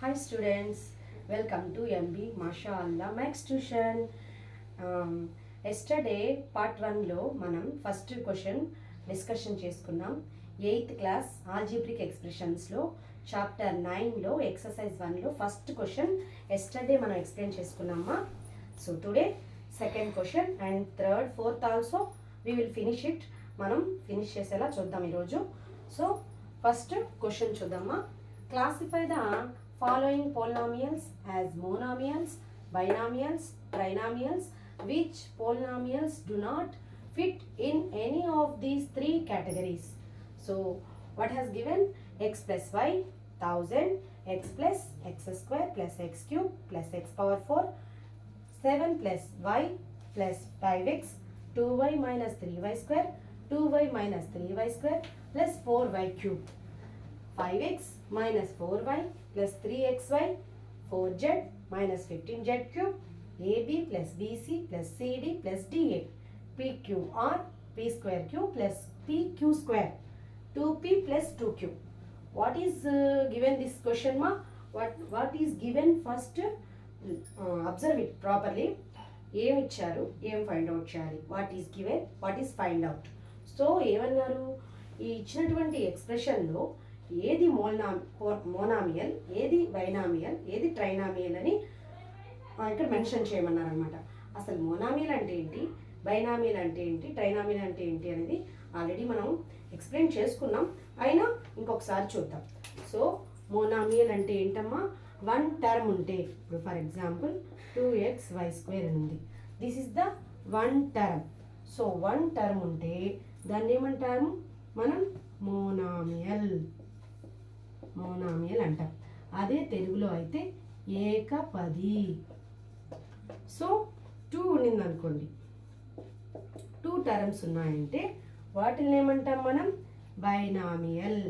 Hi students, welcome to MB MashaAllah Max Tuition. Yesterday part 1లో మనం first question discussion చేసుకున్నాం. 8th class algebraic ఎక్స్ప్రెషన్స్లో chapter 9లో exercise 1లో first question yesterday మనం explain చేసుకున్నామా. So today second question and third fourth also we will finish it. మనం finish చేసేలా చూద్దాం ఈరోజు. సో ఫస్ట్ క్వశ్చన్ చూద్దామా. Classify the following polynomials as monomials, binomials, trinomials. Which polynomials do not fit in any of these three categories? So what has given? X plus y 1000, x plus x square plus x cube plus x power 4, 7 plus y plus 5x, 2y minus 3y square, 2y minus 3y square plus 4y cube, 5x minus 4y plus 3xy, 4z minus 15z cube, ab plus bc plus cd plus da, pqr p square q plus pq square, 2p plus 2q. What is given this question ma? What is given first? Observe it properly. ఏం ఇచ్చారు, ఏం find out చేయాలి. What is given, what is find out. So ఏమన్నారు, ఈ ఇచ్చినటువంటి ఎక్స్ప్రెషన్లో ఏది monomial, ఏది binomial, ఏది ట్రైనామియల్ అని ఇక్కడ మెన్షన్ చేయమన్నారనమాట. అసలు మోనామియల్ అంటే ఏంటి, బైనామియల్ అంటే ఏంటి, ట్రైనామియల్ అంటే ఏంటి అనేది ఆల్రెడీ మనం ఎక్స్ప్లెయిన్ చేసుకున్నాం. అయినా ఇంకొకసారి చూద్దాం. సో మోనామియల్ అంటే ఏంటమ్మా, వన్ టర్మ్ ఉంటే, ఇప్పుడు ఫర్ ఎగ్జాంపుల్ 2xy² అని ఉంది. This is the one term. So one term ఉంటే దాన్ని ఏమంటాము మనం, మోనామియల్ అంటాం. అదే తెలుగులో అయితే ఏకపది. సో 2 ఉండింది అనుకోండి, 2 టర్మ్స్ ఉన్నాయంటే వాటిని ఏమంటాం మనం, బైనామియల్.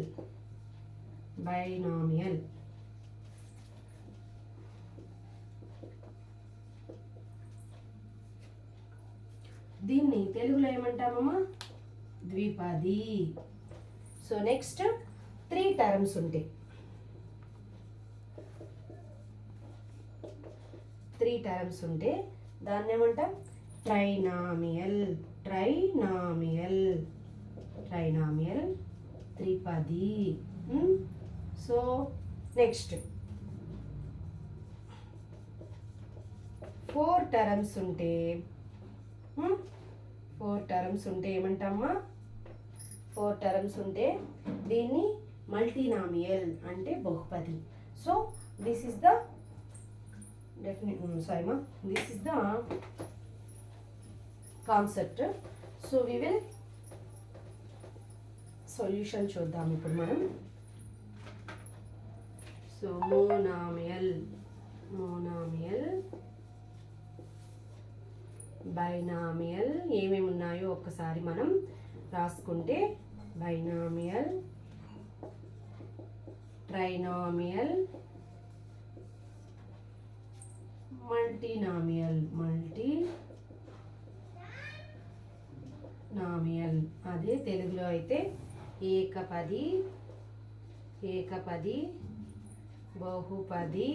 దీన్ని తెలుగులో ఏమంటామమ్మా, ద్విపది. సో నెక్స్ట్ 3 టర్మ్స్ ఉంటాయి. 3 టర్మ్స్ ఉంటే దాన్ని ఏమంటాం, ట్రైనామియల్. త్రిపది. సో నెక్స్ట్ 4 టర్మ్స్ ఉంటే, 4 టర్మ్స్ ఉంటే ఏమంటామా, 4 టర్మ్స్ ఉంటే దీన్ని మల్టీనామియల్ అంటే బహుపది. So this is the this is the concept. So we will solution చూద్దాం ఇప్పుడు మనం. సో మోనామియల్, బైనామియల్ ఏమేమి ఉన్నాయో ఒక్కసారి మనం రాసుకుంటే, బైనామియల్, ట్రైనామియల్, మల్టీనామియల్. అదే తెలుగులో అయితే ఏకపది, బహుపది,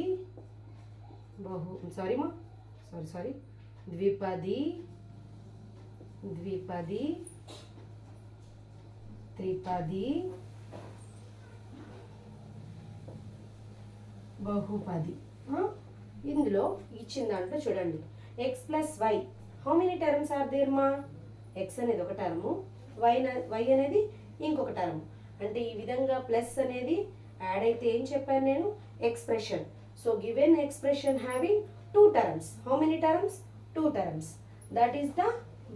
ద్విపది, త్రిపది, బహుపది. ఇందులో ఇచ్చిన దాంట్లో చూడండి, X plus Y, how many terms are there మా? ఎక్స్ అనేది ఒక టర్ము, వై అనేది ఇంకొక టర్ము. అంటే ఈ విధంగా ప్లస్ అనేది యాడ్ అయితే ఏం చెప్పాను నేను, expression. So given expression having 2 terms. How many terms? 2 terms. That is the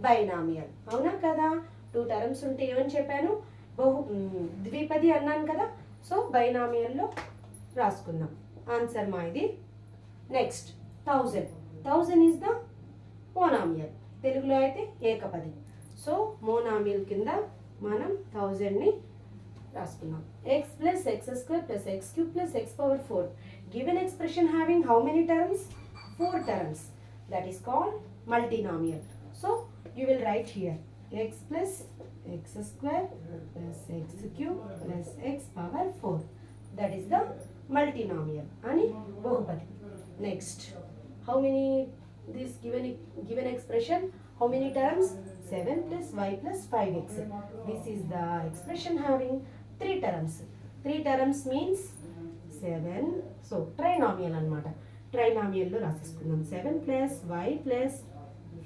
binomial. అవునా కదా? 2 టర్మ్స్ ఉంటే ఏమని చెప్పాను, ద్విపది అన్నాను కదా. సో బైనామియల్లో రాసుకుందాం. ఆన్సర్ మా ఇది. Next 1000 is the monomial. తెలుగులో అయితే ఏకపది. సో మోనామియల్ కింద మనం 1000ని రాసుకున్నాం. x plus x² plus x cube plus x power 4. Given expression having how many terms? 4 terms. That is called multinomial. So you will write here x plus x² plus x cube plus x power 4. That is the multinomial ani bahupadi. Next, how many this given expression, how many terms? 7 plus y plus 5x. This is the expression having 3 terms. 3 terms means 7. So trinomial anamata. Trinomial lo raseskunam. 7 plus y plus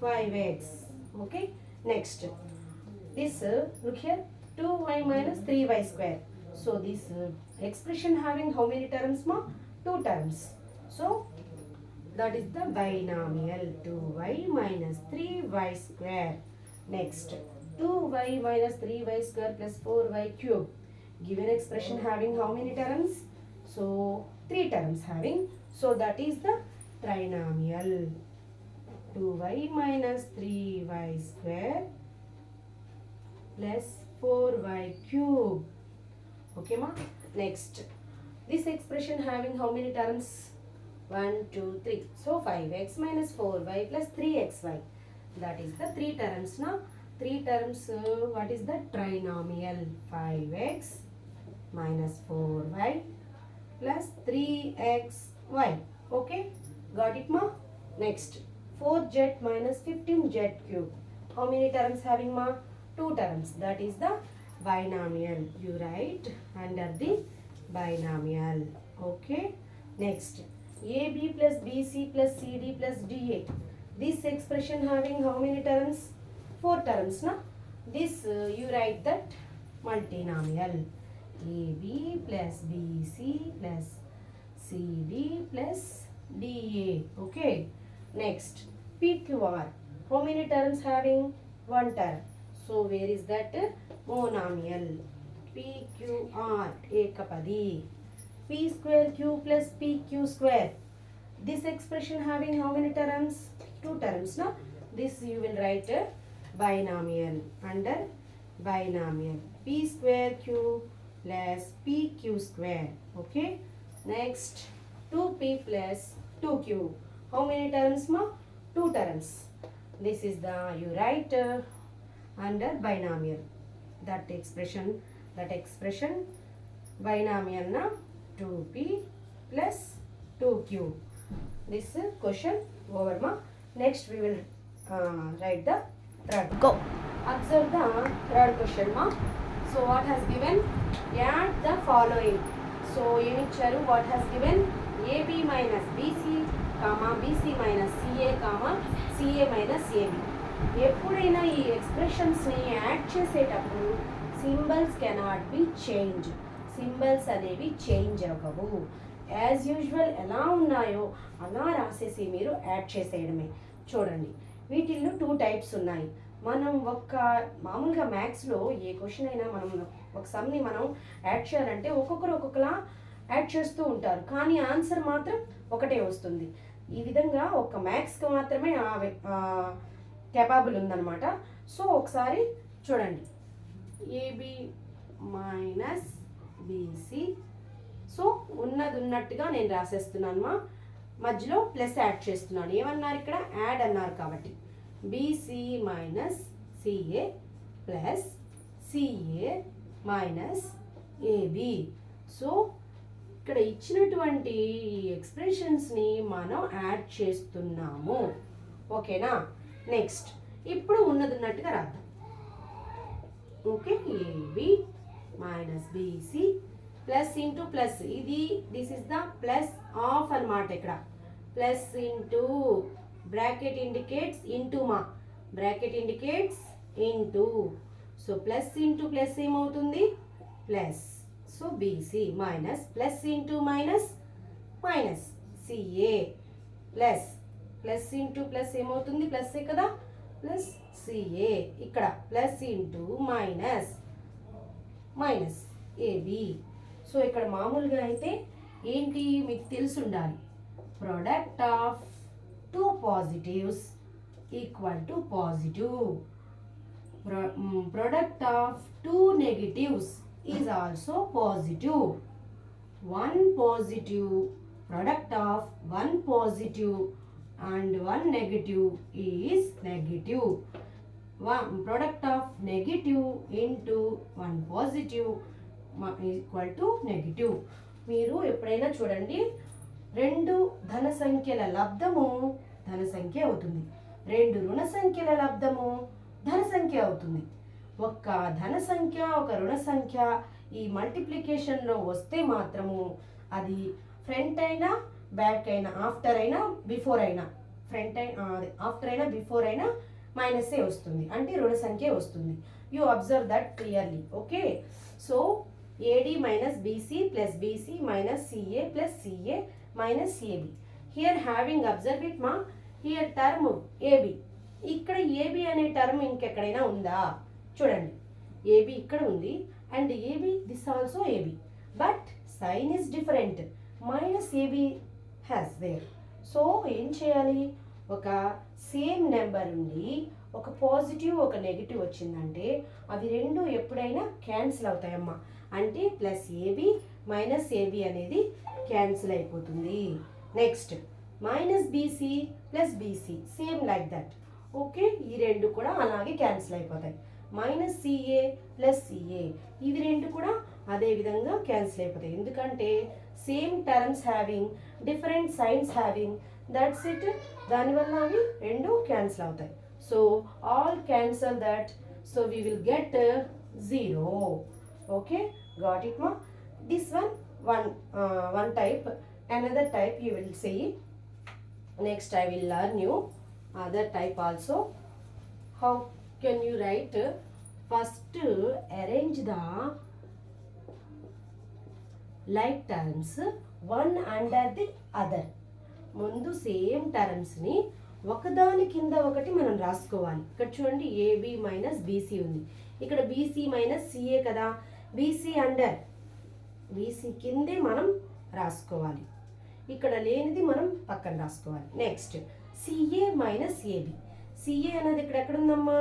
5x. Okay. Next, this look here, 2y minus 3y square. So this expression having how many terms ma? 2 terms. So that is the binomial 2y minus 3y square. Next, 2y minus 3y square plus 4y cube. Given expression having how many terms? So 3 terms having. So that is the trinomial 2y minus 3y square plus 4y cube. Okay ma? Next, this expression having how many terms? 1, 2, 3. So 5x minus 4y plus 3xy. That is the 3 terms now. 3 terms, what is the trinomial? 5x minus 4y plus 3xy. Okay, got it ma? Next, 4z minus 15z cube. How many terms having ma? 2 terms. That is the binomial. You write under the binomial. Okay. Next, AB plus BC plus CD plus DA. This expression having how many terms? 4 terms na? This you write that multinomial. AB plus BC plus CD plus DA. Okay. Next, PQR. How many terms having? 1 term. So where is that? Monomial. PQR ekapadi. P square q plus pq square. This expression having how many terms? 2 terms. No? This you will write binomial under binomial. P square q plus pq square. Okay. Next, 2p plus 2q. How many terms ma? 2 terms. This is the you write under binomial. That expression binomial na 2p plus 2q. This question over ma. Next we will write the third. Go. Observe the third question ma. So what has given? Add the following. So unicharu what has given? AB minus BC, comma BC minus CA, comma CA minus AB. ఎప్పుడైనా ఈ ఎక్స్ప్రెషన్స్ని add చేసేటప్పుడు symbols cannot be change. Symbols అనేవి change అవ్వవు. As usual ఎలా ఉన్నాయో అలా రాసేసి మీరు యాడ్ చేసేయడమే. చూడండి, వీటిల్లో 2 టైప్స్ ఉన్నాయి. మనం మామూలుగా మ్యాథ్స్లో ఏ క్వశ్చన్ అయినా మనం ఒక సమ్ని మనం యాడ్ చేయాలంటే ఒక్కొక్కరు ఒక్కొక్కలా యాడ్ చేస్తూ ఉంటారు, కానీ ఆన్సర్ మాత్రం ఒకటే వస్తుంది. ఈ విధంగా ఒక మ్యాథ్స్కి మాత్రమే కేపబుల్ ఉందన్నమాట. సో ఒకసారి చూడండి, ఏబి మైనస్ బీసీ. సో ఉన్నట్టుగా నేను రాసేస్తున్నాను మా. మధ్యలో ప్లస్ యాడ్ చేస్తున్నాను. ఏమన్నారు ఇక్కడ? యాడ్ అన్నారు కాబట్టి BC minus CA plus CA minus AB. So ఇక్కడ ఇచ్చినటువంటి ఎక్స్ప్రెషన్స్ని మనం యాడ్ చేస్తున్నాము. ఓకేనా? నెక్స్ట్, ఇప్పుడు ఉన్నట్టుగా రాద్దాం. Okay, AB minus BC plus into plus. This is the plus of అన్నమాట. ఇక్కడ plus into bracket indicates into మా. Bracket indicates into. So plus into plus ఏమవుతుంది? Plus. So BC minus plus into minus minus CA plus. Plus into plus ఏమవుతుంది? ప్లస్సే కదా, plus CA. ఇక్కడ plus into minus minus AB. So ఇక్కడ మామూలుగా అయితే ఏంటి మీకు తెలిసి ఉండాలి, product of 2 positives equal to positive. Product of 2 negatives is also positive. 1 positive, product of 1 positive and 1 negative is negative. Product of negative into 1 positive equal to negative. మీరు ఎప్పుడైనా చూడండి, రెండు ధన సంఖ్యల లబ్ధము ధన సంఖ్య అవుతుంది, రెండు రుణ సంఖ్యల లబ్ధము ధన సంఖ్య అవుతుంది. ఒక ధన సంఖ్య ఒక రుణ సంఖ్య ఈ మల్టిప్లికేషన్లో వస్తే మాత్రము అది ఫ్రంట్ అయినా బ్యాక్ అయినా ఆఫ్టర్ అయినా బిఫోర్ అయినా ఆఫ్టర్ అయినా బిఫోర్ అయినా మైనసే వస్తుంది, అంటే రుణ సంఖ్య వస్తుంది. You observe that clearly. Okay, so AD minus BC plus BC minus CA plus CA minus AB. Here having observe it మా, హియర్ టర్మ్ ఏబి. ఇక్కడ ఏబి అనే టర్మ్ ఇంకెక్కడైనా ఉందా? చూడండి, ఏబి ఇక్కడ ఉంది and AB this also AB, but sign is different. Minus AB has there. So ఏం చేయాలి? ఒక సేమ్ నెంబర్ ఉండి ఒక పాజిటివ్ ఒక నెగిటివ్ వచ్చిందంటే అవి రెండు ఎప్పుడైనా క్యాన్సిల్ అవుతాయమ్మా. అంటే ప్లస్ ఏబి మైనస్ ఏబి అనేది క్యాన్సిల్ అయిపోతుంది. Next minus BC plus BC same like that. Okay, ఈ రెండు కూడా అలాగే క్యాన్సిల్ అయిపోతాయి. మైనస్ సిఏ ప్లస్ సిఏ ఇవి రెండు కూడా అదే విధంగా క్యాన్సిల్ అయిపోతాయి. ఎందుకంటే same terms having different science having, that's it. దానివల్ల అవి రెండు క్యాన్సిల్ అవుతాయి. So all cancel that. So we will get 0. Okay, got it ma? This one type. Another type you will see. Next I will learn you other type also. How can you write? First arrange the like terms one under the other. ముందు same టర్మ్స్ని ఒకదాని కింద ఒకటి మనం రాసుకోవాలి. ఇక్కడ చూడండి, AB minus BC ఉంది, ఇక్కడ బీసీ మైనస్ సిఏ కదా, బీసీ అండర్ బీసీ కిందే మనం రాసుకోవాలి, ఇక్కడ లేనిది మనం పక్కన రాసుకోవాలి. Next CA minus AB. CA అనేది ఇక్కడ ఎక్కడుందమ్మా?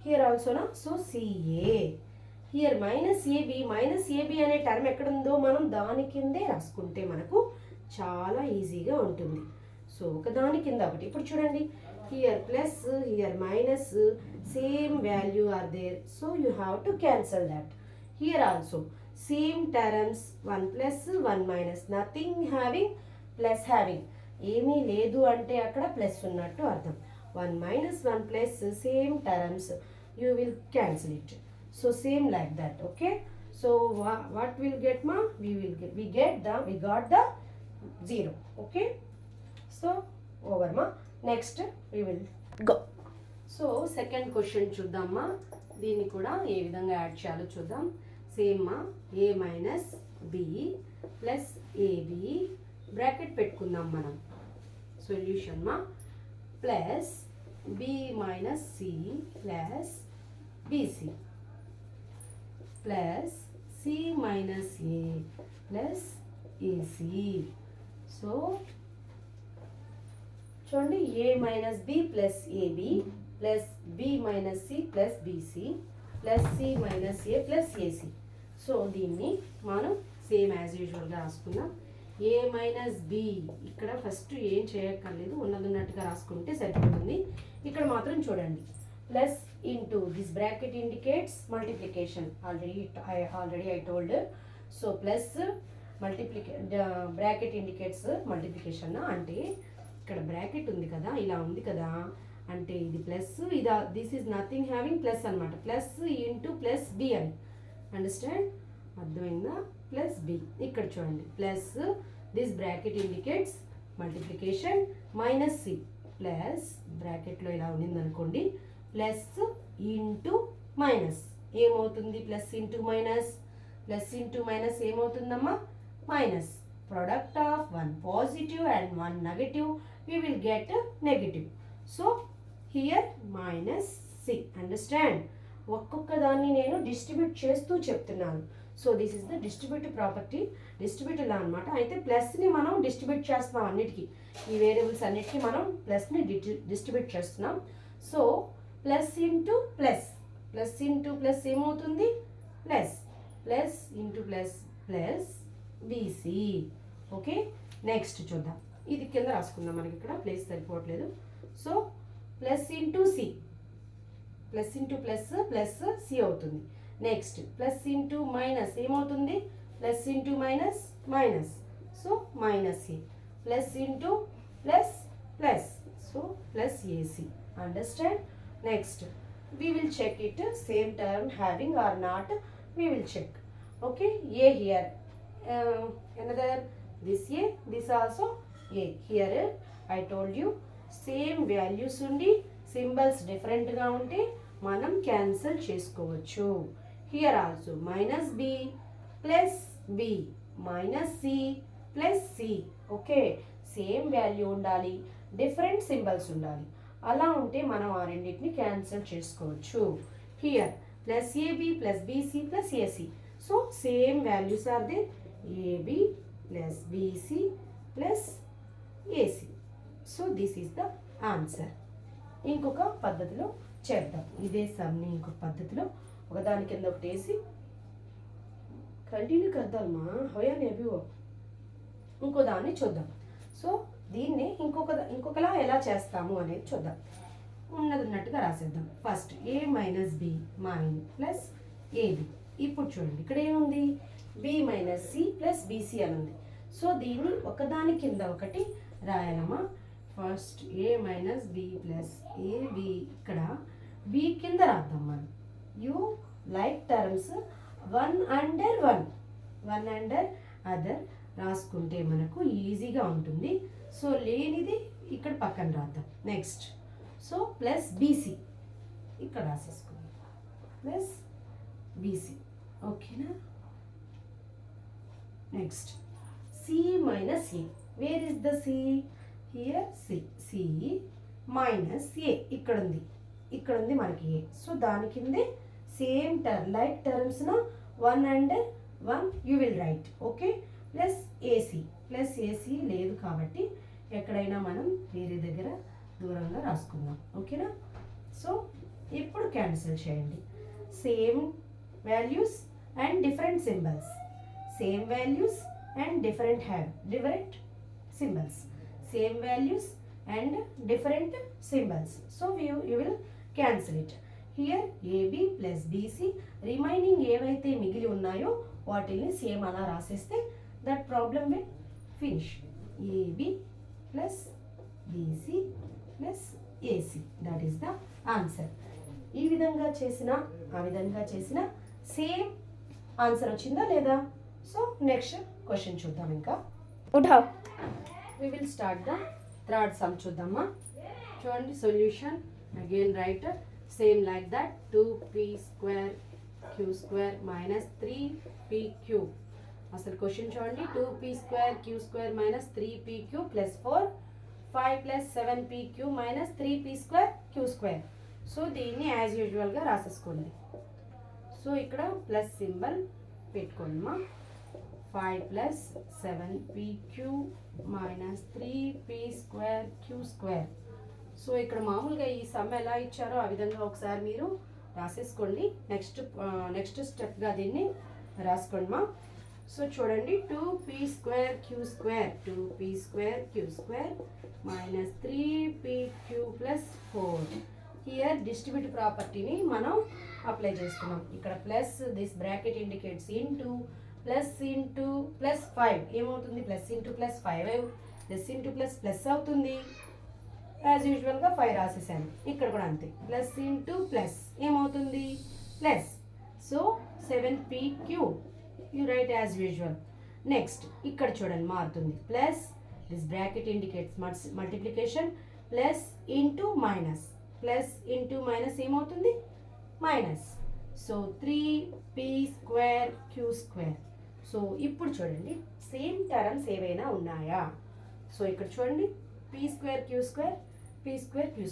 హియర్ ఆల్సోనా? So CA. Here minus AB అనే టర్మ్ ఎక్కడుందో మనం దాని కిందే రాసుకుంటే మనకు చాలా ఈజీగా ఉంటుంది. సో ఒకదాని కింద ఒకటి. ఇప్పుడు చూడండి, here plus here minus same value are there, so you have to cancel that. Here also same terms 1 plus 1 minus, nothing having plus having. ఏమీ లేదు అంటే అక్కడ ప్లస్ ఉన్నట్టు అర్థం. 1 minus 1 plus same terms, you will cancel it. So same like that. Okay, so what will get ma? We got the 0. Okay, so over ma. Next we will go. So second question చూద్దాం మా. దీన్ని కూడా ఏ విధంగా add చేయాలో చూద్దాం. Same మా, A minus B plus AB bracket పెట్టుకుందాం మనం. సొల్యూషన్ మా, plus B minus C plus BC plus C minus A plus AC. So చూడండి, A minus B plus AB plus B minus C plus BC plus C minus A plus AC. So దీన్ని మనం same as యూజువల్గా రాసుకుందాం. A minus B, ఇక్కడ first ఏం చేయక్కర్లేదు, ఉన్నట్టుగా రాసుకుంటే సరిపోతుంది. ఇక్కడ మాత్రం చూడండి, plus into this bracket indicates multiplication. Already I told. So plus bracket indicates multiplication. అంటే ఇక్కడ బ్రాకెట్ ఉంది కదా, ఇలా ఉంది కదా, అంటే ఇది ప్లస్, ఇది this is nothing having plus అనమాట. ప్లస్ ఇంటూ ప్లస్ బి అని, అండర్స్టాండ్? అర్థమైందా? Plus B. ఇక్కడ చూడండి, plus this bracket indicates multiplication minus C plus బ్రాకెట్లో ఇలా ఉండింది అనుకోండి, ప్లస్ ఇంటూ మైనస్ ఏమవుతుంది? ప్లస్ ఇంటూ మైనస్ ఏమవుతుందమ్మా? Minus. Product of one positive and one negative, we will get negative. So here minus c. Understand? ఒక్కొక్క దాన్ని నేను distribute చేస్తూ చెప్తున్నాను. So this is the distributive property, distributive law అనమాట. అయితే ప్లస్ని మనం డిస్ట్రిబ్యూట్ చేస్తున్నాం అన్నిటికీ, ఈ వేరియబుల్స్ అన్నిటికీ మనం ప్లస్ని డిస్ట్రిబ్యూట్ చేస్తున్నాం. సో ప్లస్ ఇంటూ ప్లస్ ఏమవుతుంది? Plus into plus BC. Okay, next చూద్దాం. ఇది కింద రాసుకుందాం, మనకి ఇక్కడ ప్లేస్ సరిపోవట్లేదు. So plus into C, plus C అవుతుంది. నెక్స్ట్ ప్లస్ ఇంటూ మైనస్ ఏమవుతుంది? Plus into minus. So minus A. Plus into plus plus. So plus AC. Understand? Next, we will check it. Same term having or not, we will check. Okay, A here. Another this A, this also A. Here I told you same values undi symbols డిఫరెంట్గా ఉంటే మనం cancel చేసుకోవచ్చు. Here also minus B plus B minus C plus C. Okay, same value ఉండాలి, different symbols ఉండాలి. అలా ఉంటే మనం ఆ రెండింటిని క్యాన్సిల్ చేసుకోవచ్చు. Here plus AB plus BC plus AC. So same values are they, AB plus BC plus AC. So this is the answer. ఇంకొక పద్ధతిలో చేద్దాం. ఇదే సమ్ని ఇంకొక పద్ధతిలో ఒకదాని కింద ఒకటి వేసి కంటిన్యూ కర్దామా హోయా నేబివో ఇంకో దాన్ని చూద్దాం. సో దీన్ని ఇంకొకలా ఎలా చేస్తాము అనేది చూద్దాం. ఉన్నట్టుగా రాసేద్దాం. First A minus B plus AB. ఇప్పుడు చూడండి ఇక్కడ ఏముంది, B minus C plus BC అని ఉంది. సో దీన్ని ఒకదాని కింద ఒకటి రాయాలమ్మా. First A minus B plus AB. ఇక్కడ బి కింద రాద్దాం మనం. You like terms one under other రాసుకుంటే మనకు ఈజీగా ఉంటుంది. సో లేనిది ఇక్కడ పక్కన రాద్దాం. నెక్స్ట్ సో ప్లస్ బీసీ ఇక్కడ రాసేసుకుందాం. Plus BC. ఓకేనా? Next C minus A. Where is the C? Here C minus A. ఇక్కడ ఉంది మనకి ఏ. సో దాని కిందే సేమ్ లైక్ టర్మ్స్ నా one under one you will write. Okay, plus AC లేదు కాబట్టి ఎక్కడైనా మనం వేరే దగ్గర దూరంగా రాసుకుందాం. ఓకేనా? సో ఇప్పుడు క్యాన్సిల్ చేయండి. Same values and different symbols. Same values and different symbols. Same values and different symbols. So you will cancel it. Here AB plus BC remaining ఏవైతే మిగిలి ఉన్నాయో వాటిని సేమ్ అలా రాసేస్తే that problem will finish. AB plus BC plus AC. That is the answer. ఈ విధంగా చేసిన ఆ విధంగా చేసిన సేమ్ ఆన్సర్ వచ్చిందా లేదా? సో నెక్స్ట్ క్వశ్చన్ చూద్దాం. ఇంకా ఉఠావ్. We will start the third sum చూద్దామా. చూడండి solution again right same like that 2p square q square minus 3pq. అసలు క్వశ్చన్ చూడండి. 2p square q square minus 3pq plus 4 5 plus 7pq minus 3p square q square. So దీన్ని as యూజువల్గా రాసేసుకోండి. So ఇక్కడ plus symbol పెట్టుకోండి. 5 plus 7pq minus 3p square q square. So ఇక్కడ మామూలుగా ఈ some ఎలా ఇచ్చారో ఆ విధంగా ఒకసారి మీరు రాసేసుకోండి. నెక్స్ట్ స్టెప్గా దీన్ని రాసుకోండి. సో చూడండి 2p square q square minus 3pq plus 4. Here distributive ప్రాపర్టీని మనం అప్లై చేస్తున్నాం. ఇక్కడ plus this bracket indicates into plus into plus 5 ఏమవుతుంది? Plus into plus 5 plus into plus అవుతుంది. యాజ్ యూజువల్గా 5 రాసేసాను. ఇక్కడ కూడా అంతే. ప్లస్ ఇంటూ ప్లస్ ఏమవుతుంది? Plus. So 7pq you right as usual. Next ఇక్కడ చూడండి మారుతుంది. Plus this bracket indicates multiplication. Plus into minus ఏమవుతుంది? Minus. So 3p square q square. So ఇప్పుడు చూడండి సేమ్ టర్మ్స్ ఏవైనా ఉన్నాయా? సో ఇక్కడ చూడండి p square q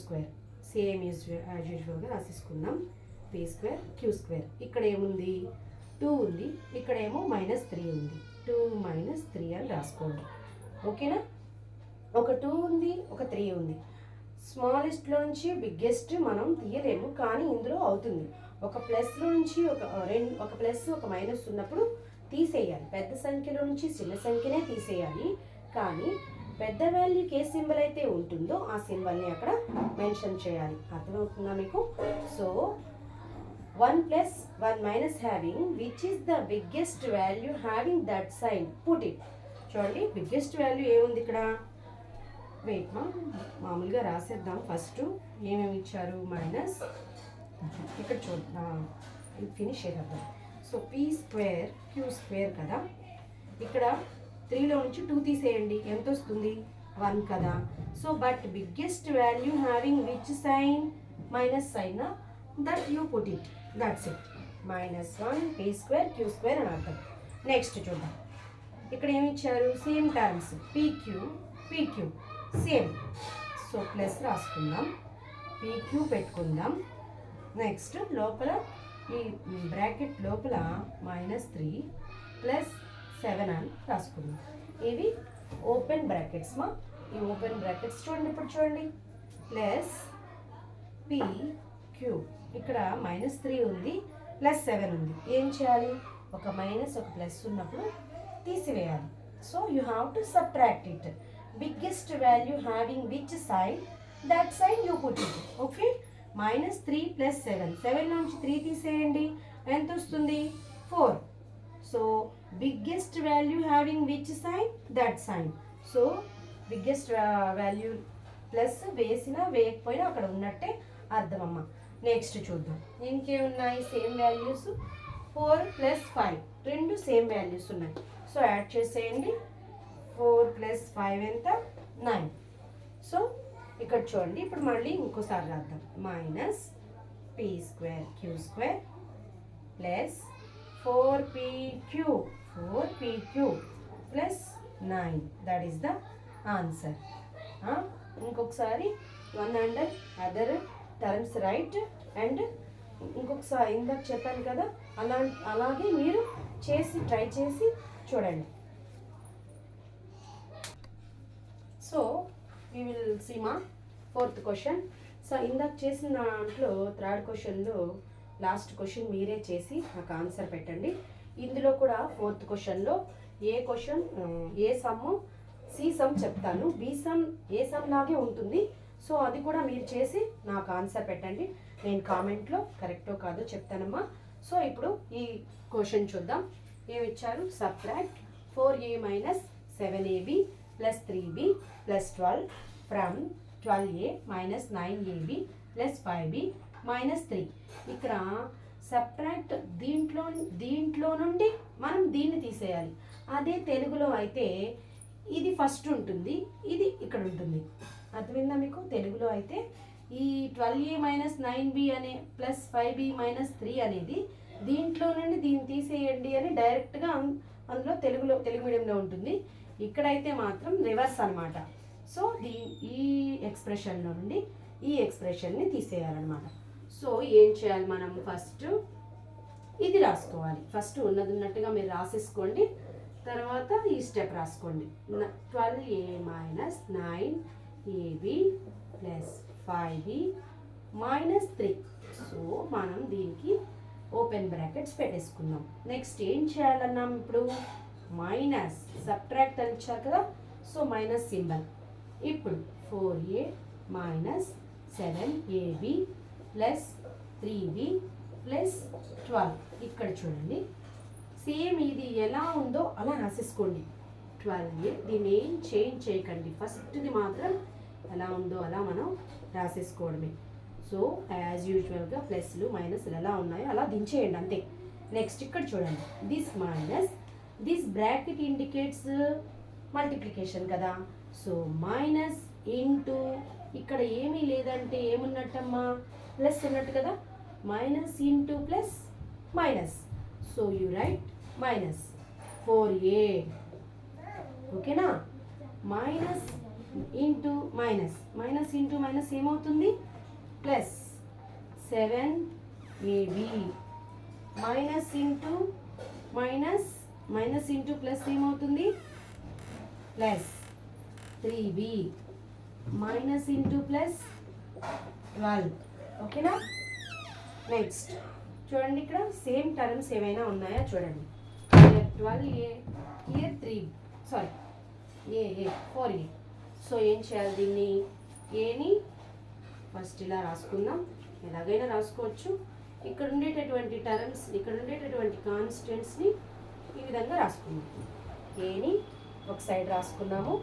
square same as యూజువల్గా రాసేసుకుందాం. p square q square. ఇక్కడ ఏముంది? 2 ఉంది. ఇక్కడేమో -3 ఉంది. 2 - 3 అని రాసుకోండి. ఓకేనా? ఒక 2 ఉంది, ఒక 3 ఉంది. స్మాలెస్ట్లో నుంచి బిగ్గెస్ట్ మనం తీయలేము, కానీ ఇందులో అవుతుంది. ఒక ప్లస్లో నుంచి ఒక ప్లస్ ఒక మైనస్ ఉన్నప్పుడు తీసేయాలి. పెద్ద సంఖ్యలో నుంచి చిన్న సంఖ్యనే తీసేయాలి. కానీ పెద్ద వాల్యూకి ఏ సింబల్ అయితే ఉంటుందో ఆ సింబల్ని అక్కడ మెన్షన్ చేయాలి. అర్థమవుతుందా మీకు? So 1 plus 1 minus having which is the biggest value having that sign, put it. చూడండి బిగ్గెస్ట్ వాల్యూ ఏముంది ఇక్కడ, వెయిట్ మామూలుగా రాసేద్దాం. ఫస్ట్ ఏమేమి ఇచ్చారు, మైనస్ ఇక్కడ చూద్దాం, ఫినిష్ చేద్దాం. So P square Q square కదా, ఇక్కడ 3లో నుంచి 2 తీసేయండి, ఎంత వస్తుంది 1 కదా. So but biggest value having which sign, minus sign, that you put it, that's it. -1 P square Q square అని అర్థం. నెక్స్ట్ చూద్దాం, ఇక్కడ ఏమి ఇచ్చారు, same terms PQ PQ same. So plus రాసుకుందాం, పీక్యూ పెట్టుకుందాం. నెక్స్ట్ లోపల ఈ బ్రాకెట్ లోపల -3 + 7 అని రాసుకుందాం. ఇవి ఓపెన్ బ్రాకెట్స్ మా, ఈ ఓపెన్ బ్రాకెట్స్ చూడండి. ఇప్పుడు చూడండి, ప్లస్ పీ క్యూ, ఇక్కడ -3 ఉంది +7 ఉంది. ఏం చేయాలి, ఒక మైనస్ ఒక ప్లస్ ఉన్నప్పుడు తీసివేయాలి. So you have to subtract it. Biggest value having which sign, that sign you put it. Okay, -3 + 7, 7 నుంచి 3 తీసేయండి, ఎంత వస్తుంది 4. So biggest value having which sign, that sign. So biggest value plus వేసినా వేయకపోయినా అక్కడ ఉన్నట్టే అర్థం అమ్మ. నెక్స్ట్ చూద్దాం, ఇంకేమున్నాయి సేమ్ వాల్యూస్. 4 + 5 రెండు సేమ్ వాల్యూస్ ఉన్నాయి. సో యాడ్ చేసేయండి, 4 + 5 ఎంత, 9. సో ఇక్కడ చూడండి, ఇప్పుడు మళ్ళీ ఇంకోసారి రాద్దాం, -P square Q square + 4pq + 9, that is the answer. ఇంకొకసారి 100 అదర్ టర్మ్స్ రైట్. అండ్ ఇంకొకసారి ఇందాక చెప్పాను కదా, అలాగే మీరు చేసి ట్రై చేసి చూడండి. సో we will see మా 4th క్వశ్చన్. సో ఇందాక చేసిన దాంట్లో 3rd క్వశ్చన్లో లాస్ట్ క్వశ్చన్ మీరే చేసి నాకు ఆన్సర్ పెట్టండి. ఇందులో కూడా 4th క్వశ్చన్లో ఏ సమ్ సి సమ్ చెప్తాను, బి సమ్ ఏ సమ్ లాగే ఉంటుంది. సో అది కూడా మీరు చేసి నాకు ఆన్సర్ పెట్టండి, నేను కామెంట్లో కరెక్టో కాదో చెప్తానమ్మా. సో ఇప్పుడు ఈ క్వశ్చన్ చూద్దాం. ఏమి ఇచ్చారు, subtract 4a - 7ab + 3b + 12 from 12a - 9ab + 5b - 3. ఇక్కడ సబ్ట్రాక్ట్ దీంట్లో నుండి మనం దీన్ని తీసేయాలి. అదే తెలుగులో అయితే ఇది ఫస్ట్ ఉంటుంది, ఇది ఇక్కడ ఉంటుంది. అర్థమైందా మీకు? తెలుగులో అయితే ఈ 12a - 9b అనే + 5b - 3 అనేది దీంట్లో నుండి దీన్ని తీసేయండి అని డైరెక్ట్గా అందులో తెలుగు మీడియంలో ఉంటుంది. ఇక్కడైతే మాత్రం రివర్స్ అనమాట. సో ఈ ఎక్స్ప్రెషన్లో నుండి ఈ ఎక్స్ప్రెషన్ని తీసేయాలన్నమాట. సో ఏం చేయాలి, మనం ఫస్ట్ ఇది రాసుకోవాలి. ఫస్ట్ ఉన్నట్టుగా మీరు రాసేసుకోండి, తర్వాత ఈ స్టెప్ రాసుకోండి. 12a - 9ab + 5b - 3. సో మనం దీనికి ఓపెన్ బ్రాకెట్స్ పెట్టేసుకుందాం. నెక్స్ట్ ఏం చేయాలన్నాం, ఇప్పుడు మైనస్ సబ్ట్రాక్ట్ అని ఇచ్చారు కదా, సో మైనస్ సింబల్. ఇప్పుడు 4a - 7ab + 3b + 12. ఇక్కడ చూడండి, సేమ్ ఇది ఎలా ఉందో అలా రాసేసుకోండి. 12a, దీన్ని ఏం చేంజ్ చేయకండి, ఫస్ట్ది మాత్రం ఎలా ఉందో అలా మనం రాసేసుకోవడమే. సో యాజ్ యూజువల్గా ప్లస్లు మైనస్లు ఎలా ఉన్నాయో అలా దించేయండి అంతే. నెక్స్ట్ ఇక్కడ చూడండి, దిస్ బ్రాకెట్ ఇండికేట్స్ మల్టిప్లికేషన్ కదా. సో మైనస్ ఇంటూ, ఇక్కడ ఏమీ లేదంటే ఏమున్నట్టమ్మా, ప్లస్ ఉన్నట్టు కదా, minus into plus minus. So you write -4a, ఓకేనా. మైనస్ ఇంటూ మైనస్ ఏమవుతుంది, plus 7ab minus into plus ఏమవుతుంది, plus 3b minus into plus 12, ఓకేనా. నెక్స్ట్ చూడండి, ఇక్కడ సేమ్ టర్మ్స్ ఏమైనా ఉన్నాయా చూడండి. 12a, here 3, sorry A 4a. So ఏం చేయాలి, దీన్ని ఏని ఫస్ట్ ఇలా రాసుకుందాం, ఎలాగైనా రాసుకోవచ్చు. ఇక్కడ ఉండేటటువంటి టర్మ్స్, ఇక్కడ ఉండేటటువంటి కాన్స్టెంట్స్ని ఈ విధంగా రాసుకున్నాం. ఏని ఒక సైడ్ రాసుకున్నాము.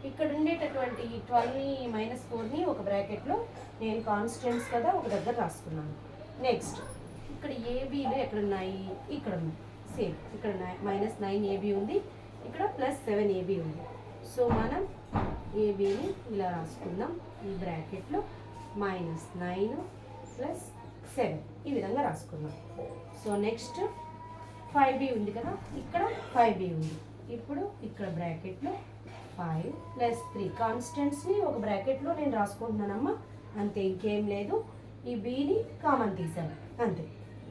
ఇక్కడ ఉండేటటువంటి 12ని -4ని ఒక బ్రాకెట్లో నేను కాన్స్టెంట్స్ కదా ఒక దగ్గర రాసుకున్నాను. నెక్స్ట్ ఇక్కడ ఏబీలు ఎక్కడ ఉన్నాయి? ఇక్కడ ఉన్నాయి. సేమ్ ఇక్కడ -9 ఏబీ ఉంది, ఇక్కడ +7 ఏబీ ఉంది. సో మనం ఏబీని ఇలా రాసుకుందాం. ఈ బ్రాకెట్లో -9 + 7 ఈ విధంగా రాసుకుందాం. సో నెక్స్ట్ 5b ఉంది కదా, ఇక్కడ 5b ఉంది. ఇప్పుడు ఇక్కడ బ్రాకెట్లో 5 + 3 కాన్స్టెంట్స్ని ఒక బ్రాకెట్లో నేను రాసుకుంటున్నానమ్మా, అంతే, ఇంకేం లేదు. ఈ బీని కామన్ తీసాను అంతే.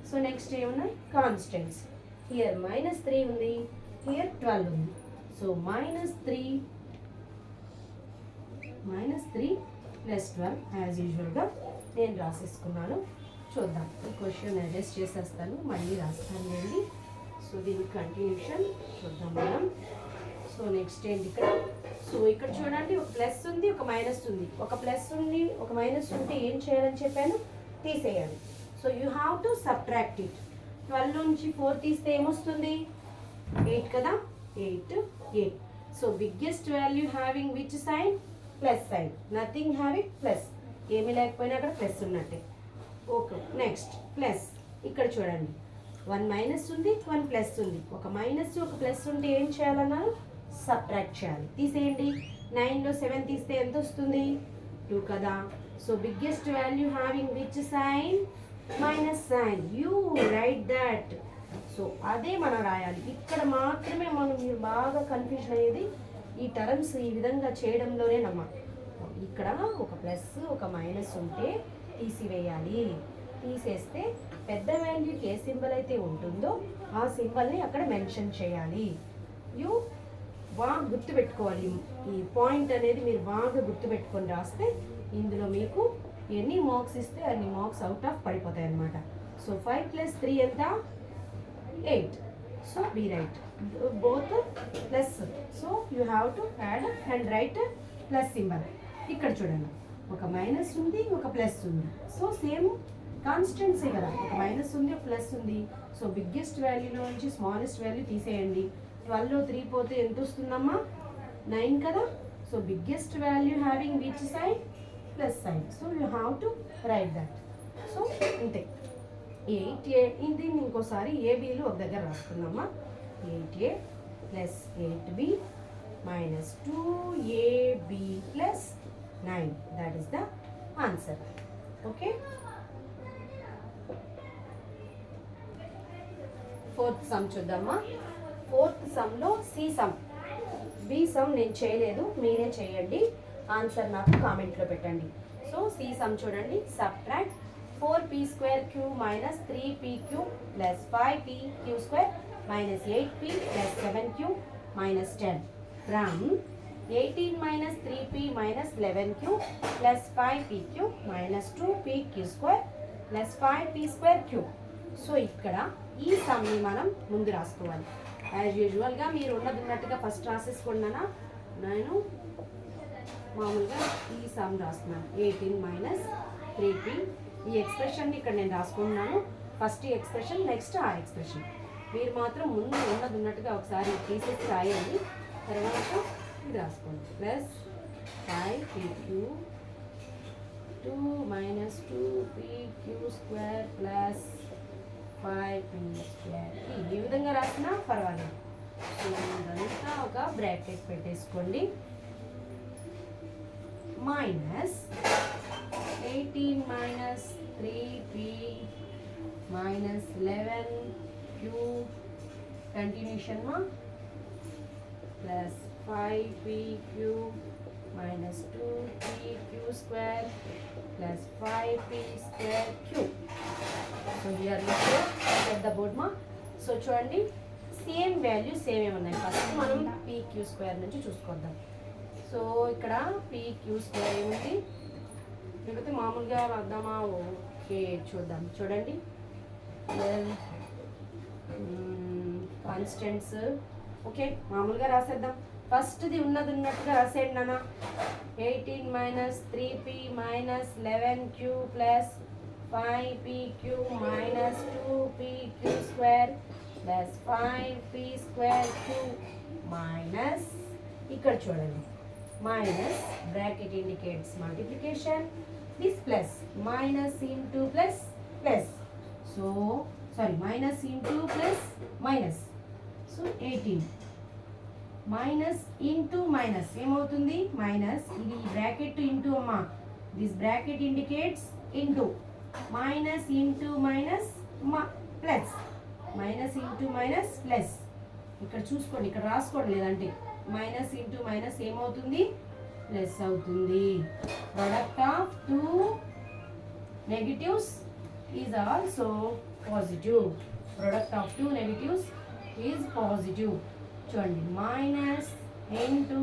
సో నెక్స్ట్ ఏమున్నాయి? కాన్స్టెంట్స్. హియర్ -3 ఉంది, హియర్ 12 ఉంది. సో -3 + 12 యాజ్ యూజువల్గా నేను రాసేసుకున్నాను. చూద్దాం, ఈ క్వశ్చన్ అడ్జస్ట్ చేసేస్తాను, మళ్ళీ రాస్తాను అండి. సో దీని కంటిన్యూషన్ చూద్దాం మనం. సో నెక్స్ట్ ఏంటి ఇక్కడ? సో ఇక్కడ చూడండి, ఒక ప్లస్ ఉంది, ఒక మైనస్ ఉంది. ఒక ప్లస్ ఉంది, ఒక మైనస్ ఉంటే ఏం చేయాలని చెప్పాను? తీసేయాలి. So you have to subtract it. 12 నుంచి 4 తీస్తే ఏమొస్తుంది? 8 కదా, 8. So biggest value having which sign? Plus sign. Nothing having plus, ఏమీ లేకపోయినా అక్కడ ప్లస్ ఉన్నట్టే. Okay, next plus. ఇక్కడ చూడండి, 1 మైనస్ ఉంది, 1 ప్లస్ ఉంది. ఒక మైనస్ ఒక ప్లస్ ఉంటే ఏం చేయాలన్నారు? సబ్ట్రాక్ట్ చేయాలి. తీసేయండి. 9లో 7 తీస్తే ఎంత వస్తుంది? 2 కదా. So biggest value having which sign? Minus sign. You write that. So అదే మనం రాయాలి. ఇక్కడ మాత్రమే మీరు బాగా కన్ఫ్యూజన్ అయ్యేది ఈ టర్మ్స్ ఈ విధంగా చేయడంలోనేనమ్మా. ఇక్కడ ఒక ప్లస్ ఒక మైనస్ ఉంటే తీసివేయాలి. తీసేస్తే పెద్ద వాల్యూకి ఏ సింబల్ అయితే ఉంటుందో ఆ సింబల్ని అక్కడ మెన్షన్ చేయాలి. యూ బాగా గుర్తుపెట్టుకోవాలి. ఈ పాయింట్ అనేది మీరు బాగా గుర్తుపెట్టుకొని రాస్తే ఇందులో మీకు ఎన్ని మార్క్స్ ఇస్తే అన్ని మార్క్స్ అవుట్ ఆఫ్ పడిపోతాయి అన్నమాట. సో 5 + 3 ఎంత? 8. So be right both plus. So you have to add and write plus symbol. ఇక్కడ చూడండి, ఒక మైనస్ ఉంది, ఒక ప్లస్ ఉంది. సో సేమ్ కాన్స్టెంట్సే కదా, ఒక మైనస్ ఉంది, ఒక ప్లస్ ఉంది. సో బిగ్గెస్ట్ వాల్యూలో నుంచి స్మాలెస్ట్ వాల్యూ తీసేయండి. 12లో 3 పోతే ఎంత వస్తుందమ్మా? 9 కదా. So biggest value having which sign? Plus sign. So you have to write that. So అంతే. 8a ఇది ఇంకోసారి ఏబీలు ఒక దగ్గర రాసుకుందామా. 8a + 8b - 2ab + 9. That is the answer. Okay. 4th sum చూద్దామా. 4th సమ్లో సి సమ్, బి సమ్ నేను చేయలేదు, మీరే చేయండి. ఆన్సర్ నాకు కామెంట్లో పెట్టండి. సో సి సమ్ చూడండి. Subtract 4p² - 3pq + 5pq² - 8p + 7q - 10 from 18 - 3p - 11q + 5pq - 2pq² + 5p²q. So ఇక్కడ ఈ సమ్ని మనం ముందు రాసుకోవాలి. యాజ్ యూజువల్గా మీరు ఉన్నట్టుగా ఫస్ట్ రాసేసుకున్నానా. నేను మామూలుగా ఈ సమ్ రాస్తున్నాను. 18 - 3p. ఈ ఎక్స్ప్రెషన్ని ఇక్కడ నేను రాసుకుంటున్నాను. ఫస్ట్ ఈ ఎక్స్ప్రెషన్, నెక్స్ట్ ఆ ఎక్స్ప్రెషన్. మీరు మాత్రం ముందు ఉన్నట్టుగా ఒకసారి తీసేసి రాయండి, తర్వాత ఇది రాసుకోండి. Plus 5pq 2 - 2pq² + 5p². ఈ విధంగా రాసినా పర్వాలేదు. సో ఇదంతా ఒక బ్రాకెట్ పెట్టేసుకోండి. -18 - 3p - 11q కంటిన్యూషన్ మా + 5pq - 2pq² + 5p²q. So here పెద్ద బోర్డ్ మా. సో చూడండి, సేమ్ వాల్యూ సేమ్ ఏమున్నాయి. ఫస్ట్ మనం pq² నుంచి చూసుకుందాం. సో ఇక్కడ pq² ఏముంది? లేకపోతే మామూలుగా రాద్దామా? ఓకే, చూద్దాం. చూడండి, కాన్స్టెంట్స్. ఓకే, మామూలుగా రాసేద్దాం. ఫస్ట్ది ఉన్నట్టుగా రాసేయండి నాన్న. 18 - 3p - 11q + 5pq minus 2pq square plus 5p square q minus ఇక్కడ చూడండి minus bracket indicates multiplication, this plus minus into plus plus, so sorry minus into plus minus, so 18 minus into minus ఏమవుతుంది minus, ఇది bracket into అమ్మా, this bracket indicates into, minus into minus plus, minus into minus plus, ఇక్కడ చూసుకోండి, ఇక్కడ రాసుకోండి లేదంటే minus into minus ఏమవుతుంది plus అవుతుంది. Product of two negatives is also positive, product of two negatives is positive. చూడండి minus into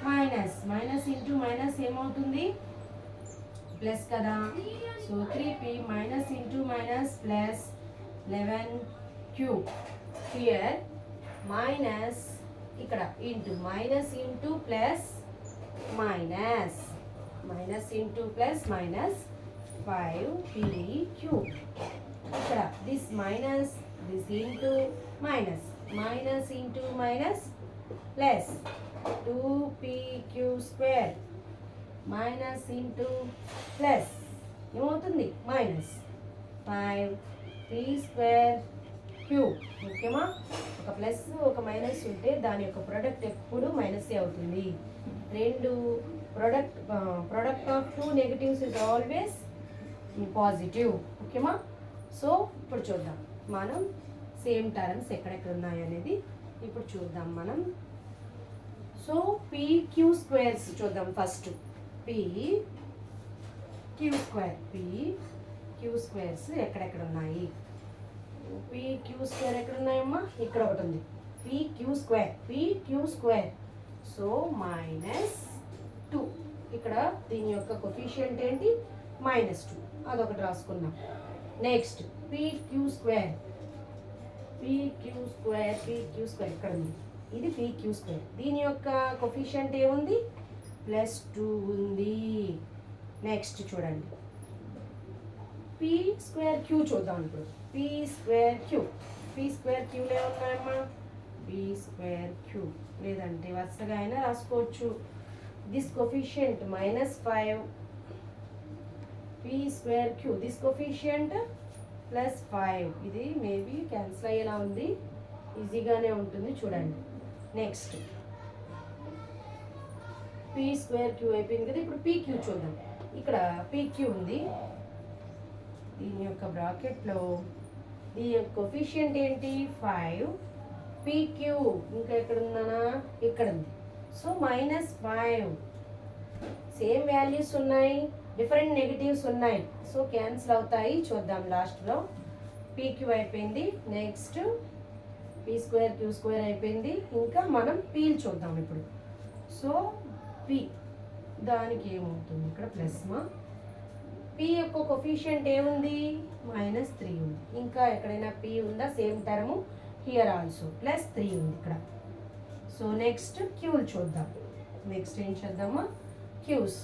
minus, minus into minus ఏమవుతుంది plus కదా, so 3p minus into minus plus 11q, here minus ఇక్కడ into, minus into plus minus, minus into plus minus 5pq, ఇక్కడ this minus this into minus, minus into minus plus 2pq square minus into plus ఏమవుతుంది minus 5p square queue. ఓకేమా, ఒక plus ఒక minus ఉంటే దాని యొక్క product ఎప్పుడు minus అవుతుంది. రెండు product of two negatives is always positive. ఓకేమా, సో ఇప్పుడు చూద్దాం మనం సేమ్ టర్మ్స్ ఎక్కడెక్కడ ఉన్నాయి అనేది ఇప్పుడు చూద్దాం మనం. సో pq స్క్వేర్స్ చూద్దాం ఫస్ట్. pq స్క్వేర్స్ ఎక్కడెక్కడ ఉన్నాయి, pq స్క్వేర్ ఎక్కడ ఉన్నాయమ్మా, ఇక్కడ ఒకటి ఉంది pq స్క్వేర్, సో -2, ఇక్కడ దీని యొక్క కొఫిషియంట్ ఏంటి -2, అదొకటి రాసుకున్నాం. నెక్స్ట్ pq స్క్వేర్ ఇక్కడ ఉంది, ఇది pq స్క్వేర్, దీని యొక్క కొఫిషియంట్ ఏముంది +2 ఉంది. నెక్స్ట్ చూడండి p స్క్వేర్ q చూద్దాం ఇప్పుడు. p స్క్వేర్ క్యూలో ఏమున్నాయమ్మా p స్క్వేర్ క్యూ, లేదంటే వరుసగా అయినా రాసుకోవచ్చు. This coefficient -5, p square Q, this coefficient +5, ఇది మేబీ క్యాన్సిల్ అయ్యేలా ఉంది, ఈజీగానే ఉంటుంది చూడండి. నెక్స్ట్ p స్క్వేర్ క్యూ అయిపోయింది కదా, ఇప్పుడు pq చూద్దాం. ఇక్కడ pq ఉంది, దీని యొక్క బ్రాకెట్లో దీని యొక్క కొఫిషియంట్ ఏంటి 5, pq ఇంకా ఎక్కడ ఉందనా ఇక్కడ ఉంది, సో -5, సేమ్ వాల్యూస్ ఉన్నాయి, డిఫరెంట్ నెగటివ్స్ ఉన్నాయి, సో క్యాన్సిల్ అవుతాయి. చూద్దాం లాస్ట్లో pq అయిపోయింది, next p square q square అయిపోయింది, ఇంకా మనం pలు చూద్దాం ఇప్పుడు. సో p దానికి ఏమవుతుంది ఇక్కడ ప్లస్, p యొక్క కొఫిషియంట్ ఏముంది -3 ఉంది, ఇంకా ఎక్కడైనా p ఉందా సేమ్ టర్మ్, హియర్ ఆల్సో +3 ఉంది ఇక్కడ. సో నెక్స్ట్ క్యూలు చూద్దాం. నెక్స్ట్ ఏం చేద్దామా క్యూస్,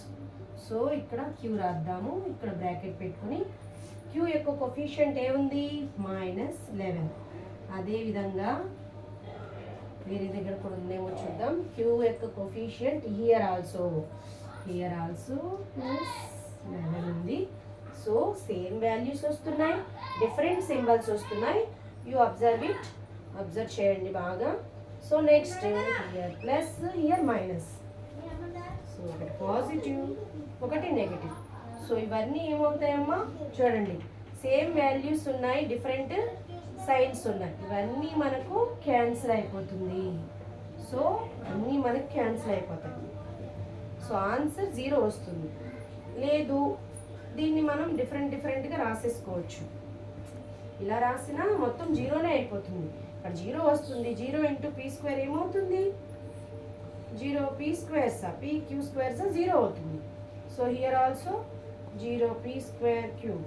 సో ఇక్కడ క్యూ రాద్దాము, ఇక్కడ బ్రాకెట్ పెట్టుకుని క్యూ యొక్క కొఫిషియంట్ ఏముంది -11, అదేవిధంగా వేరే దగ్గర కూడా ఉందేమో చూద్దాం. క్యూ యొక్క కొఫిషియంట్ హియర్ ఆల్సో +11 ఉంది, సో సేమ్ వాల్యూస్ వస్తున్నాయి, డిఫరెంట్ సింబల్స్ వస్తున్నాయి, యూ అబ్జర్వ్ చేయండి బాగా. So next here plus here minus, so ఒకటి పాజిటివ్ ఒకటి నెగటివ్, సో ఇవన్నీ ఏమవుతాయమ్మా చూడండి, సేమ్ వాల్యూస్ ఉన్నాయి, డిఫరెంట్ సైన్స్ ఉన్నాయి, ఇవన్నీ మనకు క్యాన్సిల్ అయిపోతుంది. సో అన్నీ మనకు క్యాన్సిల్ అయిపోతాయి, సో ఆన్సర్ 0 వస్తుంది. లేదు దీన్ని మనం డిఫరెంట్గా రాసేసుకోవచ్చు, ఇలా రాసినా మొత్తం 0నే అయిపోతుంది, ఇక్కడ 0 వస్తుంది. 0 × p స్క్వేర్ ఏమవుతుంది 0 p స్క్వేర్స్, pq స్క్వేర్స్ 0 అవుతుంది. So here also 0 p square cube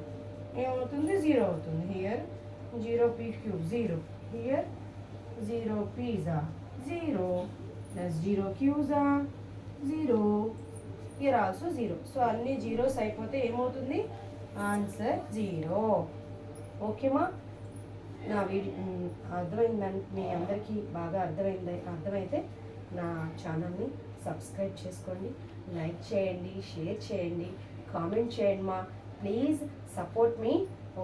ఏమవుతుంది 0 అవుతుంది. Here 0 p cube 0, here 0 p's 0 plus 0 q's 0, here also 0. So అన్ని జీరోస్ అయిపోతే ఏమవుతుంది ఆన్సర్ 0. ఓకేమా? నా వీడియో అర్థమైందని మీ అందరికీ బాగా అర్థమైతే నా ఛానల్ని సబ్స్క్రైబ్ చేసుకోండి, లైక్ చేయండి, షేర్ చేయండి, కామెంట్ చేయండి మా. Please support me.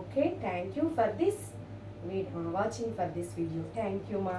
Okay, thank you for this watching for this video. Thank you మా.